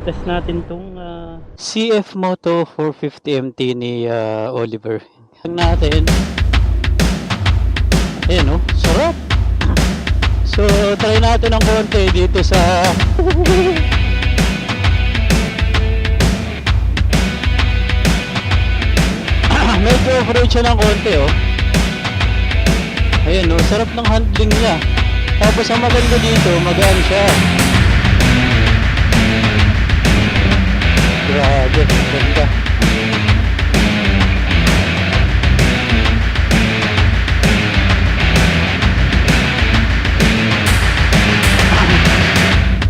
Test natin tong CF Moto 450MT ni Oliver. Tingnan natin. Ayan oh, sarap. So try natin ng konti dito sa medyo off-road siya ng konti oh. Ayan oh, sarap ng handling niya. Tapos ang maganda dito, magaan siya. Grabe, ganda.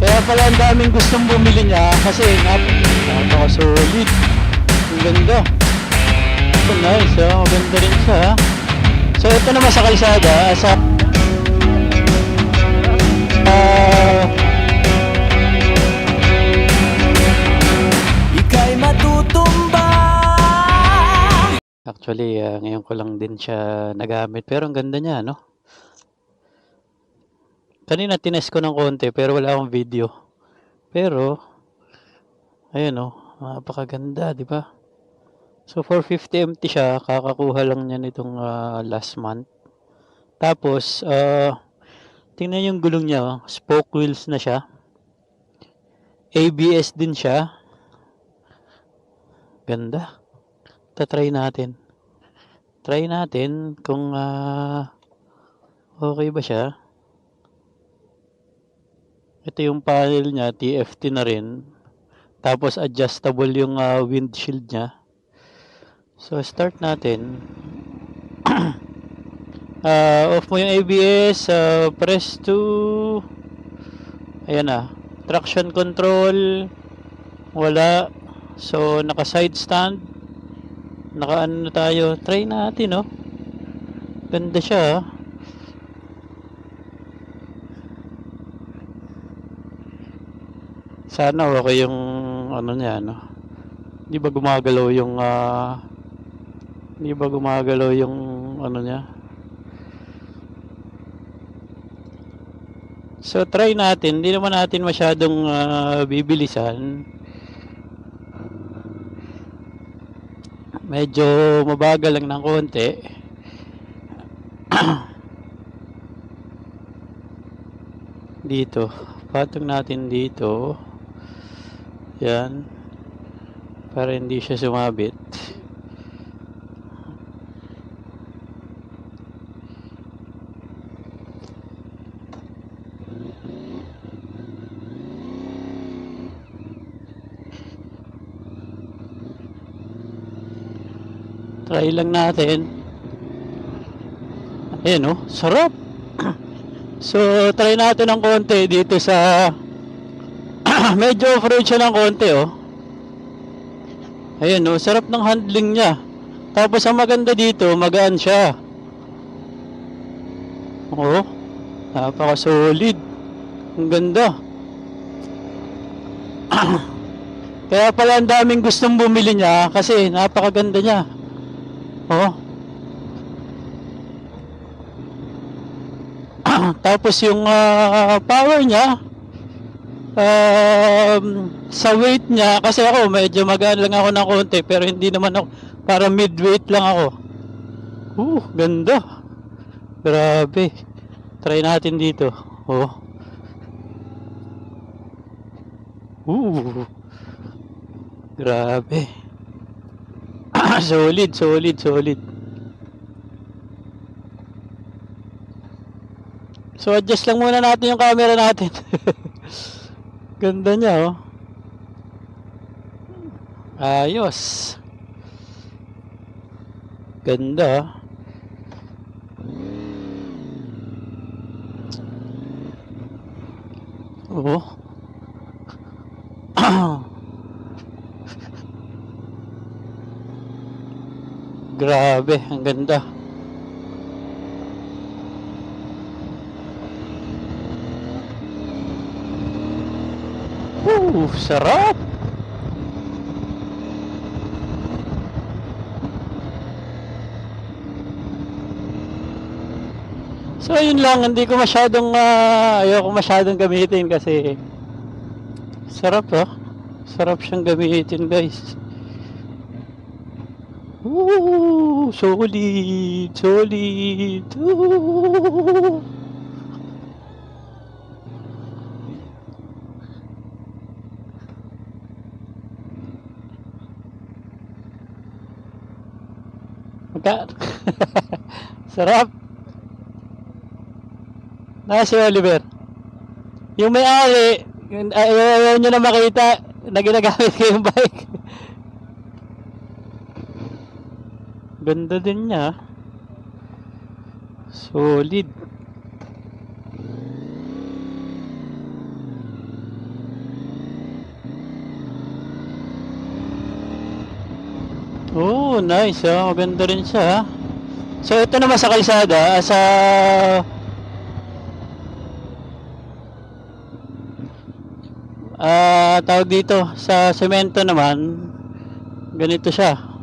Kaya pala ang daming gustong bumili niya kasi napaka-solid. Ang ganda. So nice, oh. Maganda rin siya. So ito naman sa kalsada, sa ika'y matutumba. Actually, ngayon ko lang din siya nagamit pero ang ganda niya, no? Kanina tinest ko ng konti pero wala akong video. Pero ayun oh, napakaganda, di ba? So 450MT siya, kakakuha lang niya nitong last month. Tapos tingnan yung gulong niya, oh. Spoke wheels na siya. ABS din siya. Ganda. Tatry natin. Try natin kung okay ba siya. Ito yung panel niya, TFT na rin. Tapos adjustable yung windshield niya. So start natin. Off mo yung ABS, press to ayan na, traction control wala. So naka side stand, naka ano na tayo. Try natin oh. Ganda siya. Sana okay yung ano niya, no? Hindi ba gumagalaw yung ano niya? So try natin, hindi naman natin masyadong bibilisan. Medyo mabagal lang ng konti. Dito, patong natin dito. Yan. Para hindi siya sumabit. Try lang natin. Ayan oh, sarap. So try natin ng konti dito sa medyo off-road siya ng konti oh. Ayan oh, sarap ng handling niya. Tapos ang maganda dito, magaan siya. Oh, napaka-solid. Ang ganda. Kaya pala ang daming gustong bumili niya kasi napakaganda niya. Oh. Tapos yung power niya sa weight niya, kasi ako medyo magaan lang ako ng konti pero hindi naman ako, para mid-weight lang ako. Ganda. Grabe. Try natin dito. Oh. Grabe. Solid, solid, solid. So adjust lang muna natin yung camera natin. Ganda niya oh. Ayos. Ganda. Oh. Grabe, ang ganda. Sarap. So yun lang, hindi ko masyadong ayoko masyadong gamitin kasi sarap oh. Sarap siyang gamitin, guys. Ooh, solid, solid. Ooh. Magka... Sarap. Si Oliver. Yung may-ari, ayaw nyo na makita na ginagamit ko yung bike. Ganda din niya. Solid. Oh, nice. Maganda rin siya. So, ito naman sa kalsada, tawag dito, sa semento naman, ganito siya.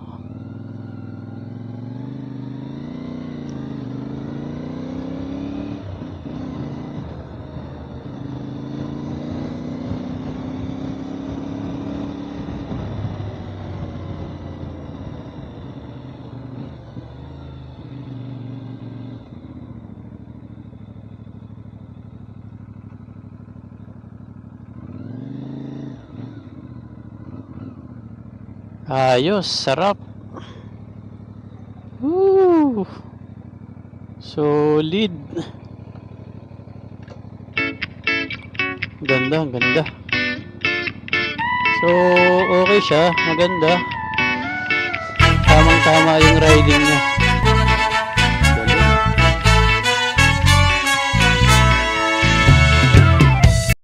Ayos, sarap. Woo! Solid. Ganda, ganda. So, okay siya. Maganda. Tamang-tama yung riding niya.